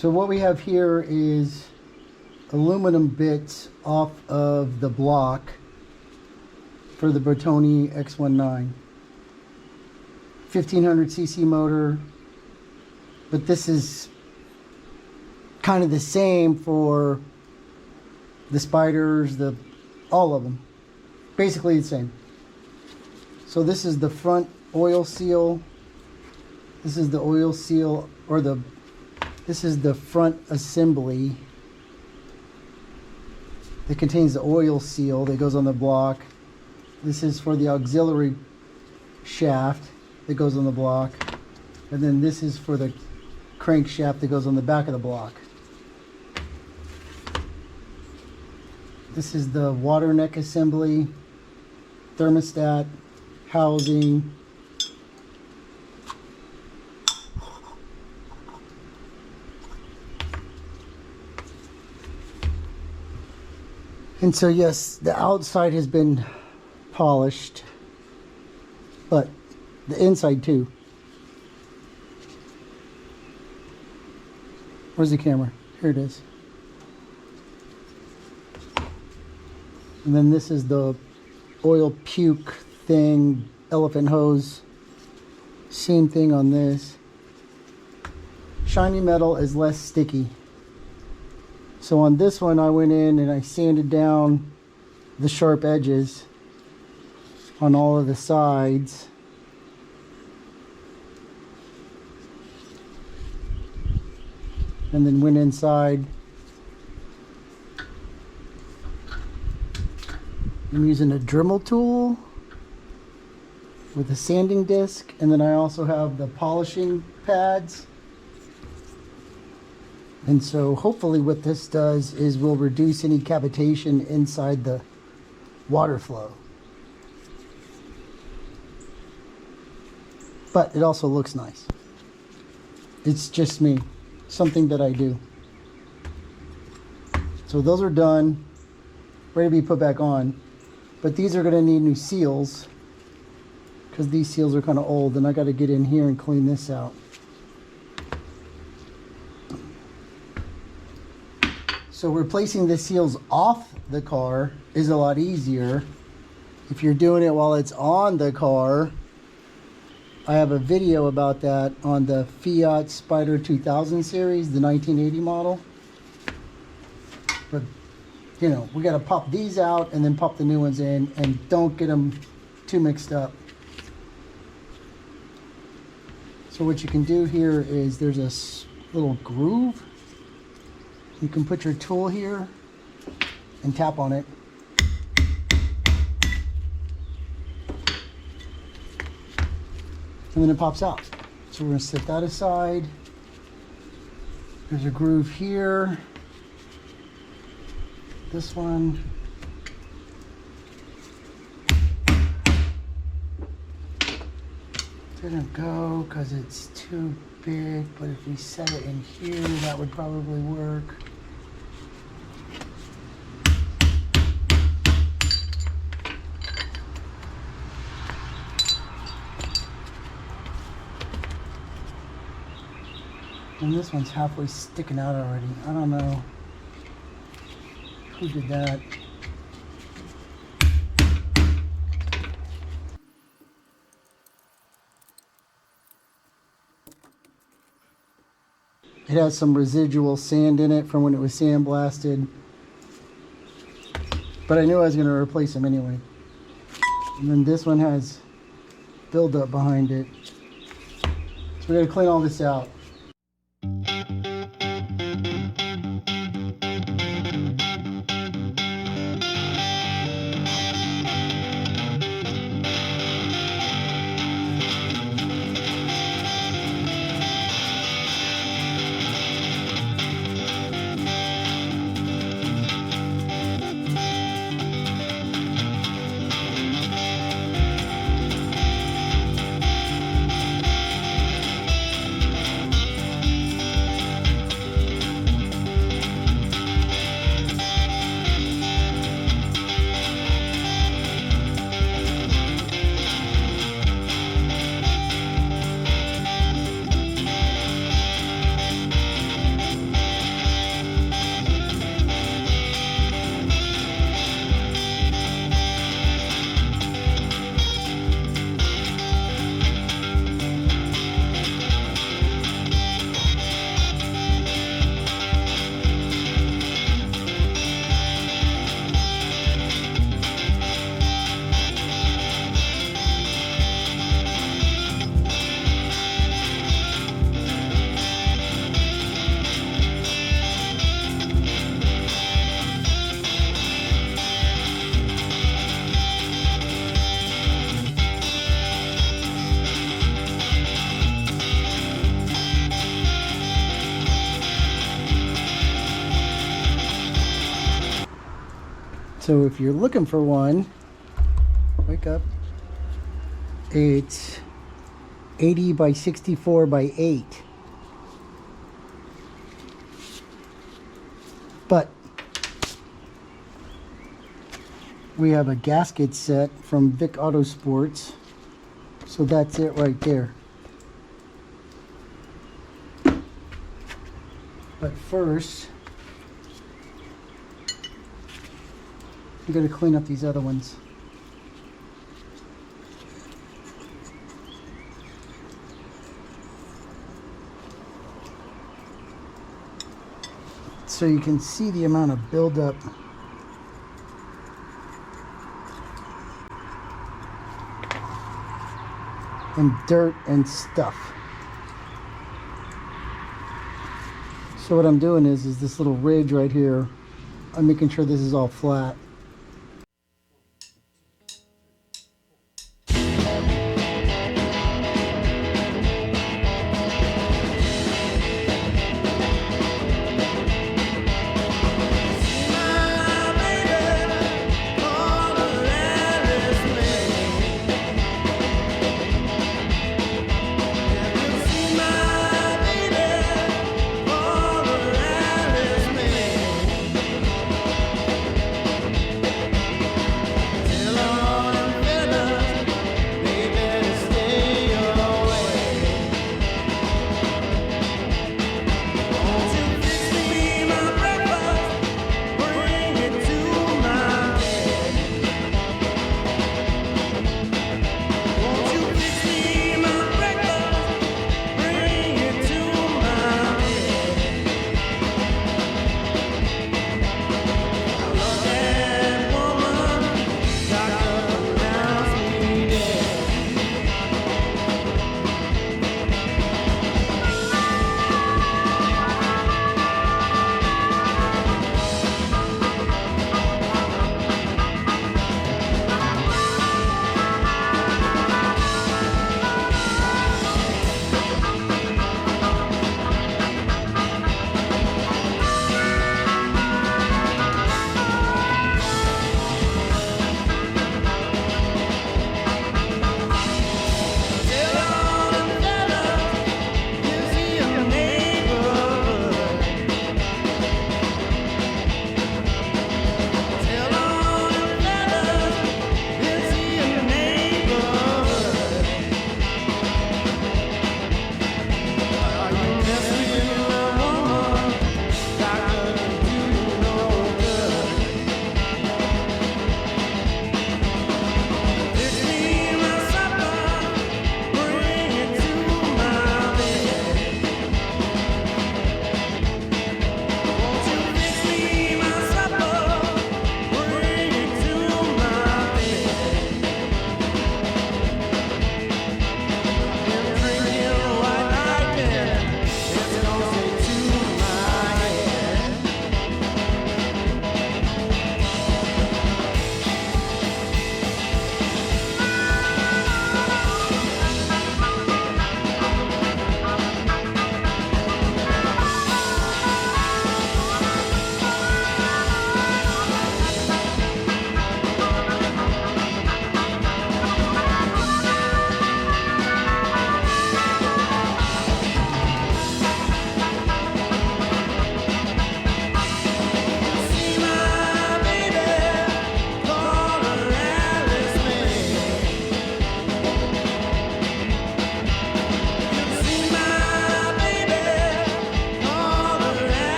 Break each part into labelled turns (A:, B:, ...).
A: So what we have here is aluminum bits off of the block for the Bertone X19. 1500cc motor, but this is kind of the same for the Spiders, all of them. Basically the same. So this is the front oil seal. This is the oil seal, or this is the front assembly that contains the oil seal that goes on the block. This is for the auxiliary shaft that goes on the block. And then this is for the crankshaft that goes on the back of the block. This is the water neck assembly, thermostat, housing. And so yes, the outside has been polished, but the inside too. Where's the camera? Here it is. And then this is the oil puke thing, elephant hose. Same thing on this. Shiny metal is less sticky. So on this one, I went in and I sanded down the sharp edges on all of the sides. And then went inside. I'm using a Dremel tool with a sanding disc, and then I also have the polishing pads. And so hopefully what this does is will reduce any cavitation inside the water flow. But it also looks nice. It's just me, something that I do. So those are done, ready to be put back on. But these are going to need new seals because these seals are kind of old, and I got to get in here and clean this out. So replacing the seals off the car is a lot easier. If you're doing it while it's on the car, I have a video about that on the Fiat Spider 2000 series, the 1980 model. But, you know, we got to pop these out and then pop the new ones in, and don't get them too mixed up. So what you can do here is there's a little groove. You can put your tool here and tap on it. And then it pops out. So we're going to set that aside. There's a groove here. This one. Didn't go because it's too big, but if we set it in here, that would probably work. And this one's halfway sticking out already. I don't know who did that. It has some residual sand in it from when it was sandblasted. But I knew I was going to replace them anyway. And then this one has buildup behind it. So we got to clean all this out. So if you're looking for one, wake up. It's 80 by 64 by 8. But we have a gasket set from Vic Autosports. So that's it right there. But first, I'm going to clean up these other ones. So you can see the amount of buildup. And dirt and stuff. So what I'm doing is this little ridge right here, I'm making sure this is all flat.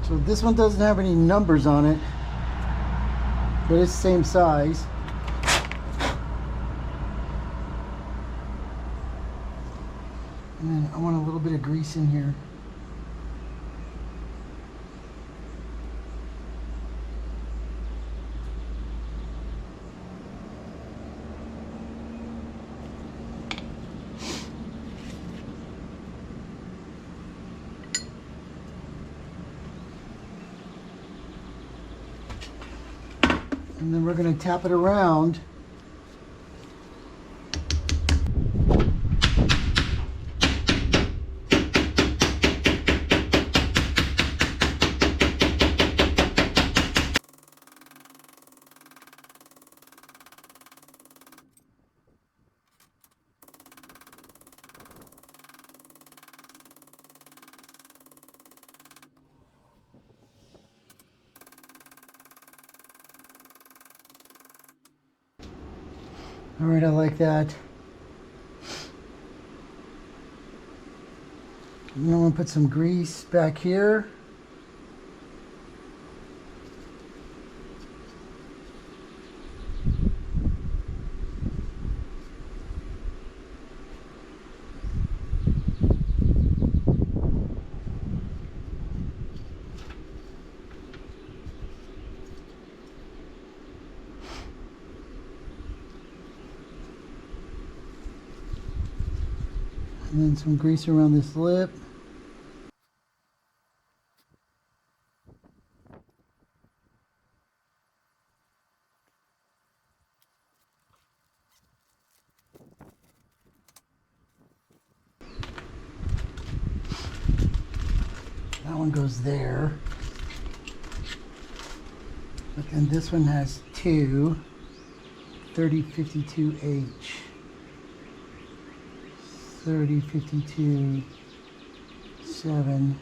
A: So this one doesn't have any numbers on it, but it's the same size. And then I want a little bit of grease in here. And then we're going to tap it around. All right, I like that. And I'm gonna put some grease back here. And then some grease around this lip. That one goes there. But then this one has two 3052H. 3052 7.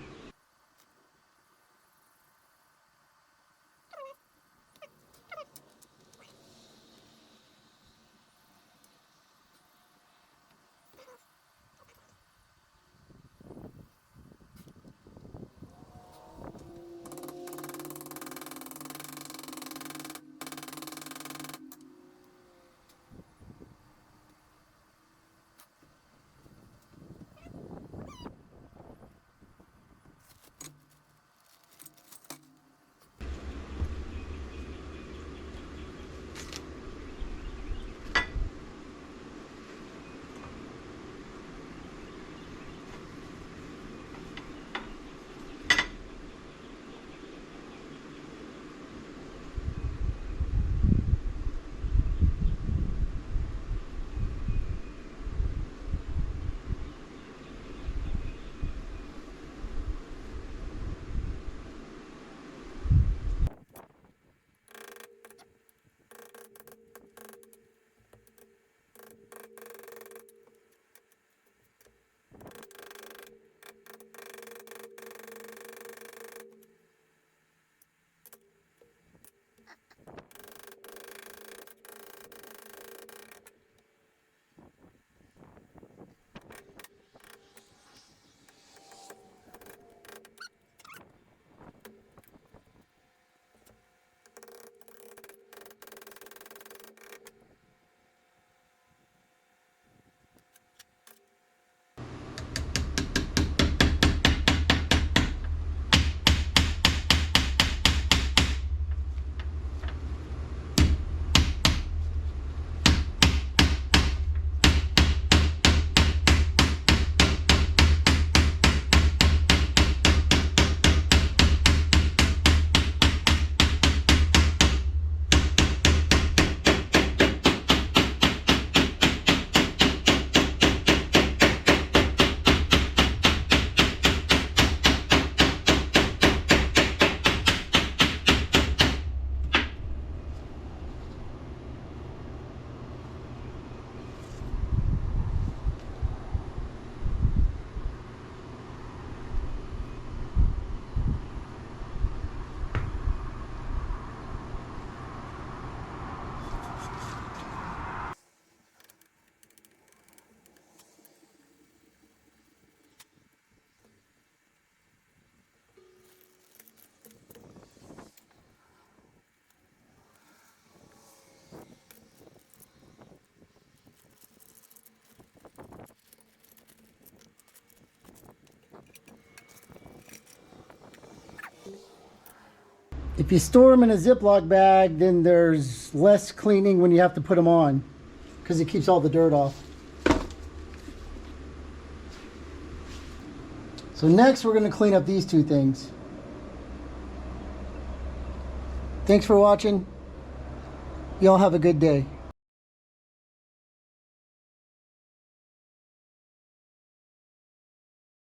A: If you store them in a Ziploc bag, then there's less cleaning when you have to put them on, because it keeps all the dirt off. So next we're going to clean up these two things. Thanks for watching. Y'all have a good day.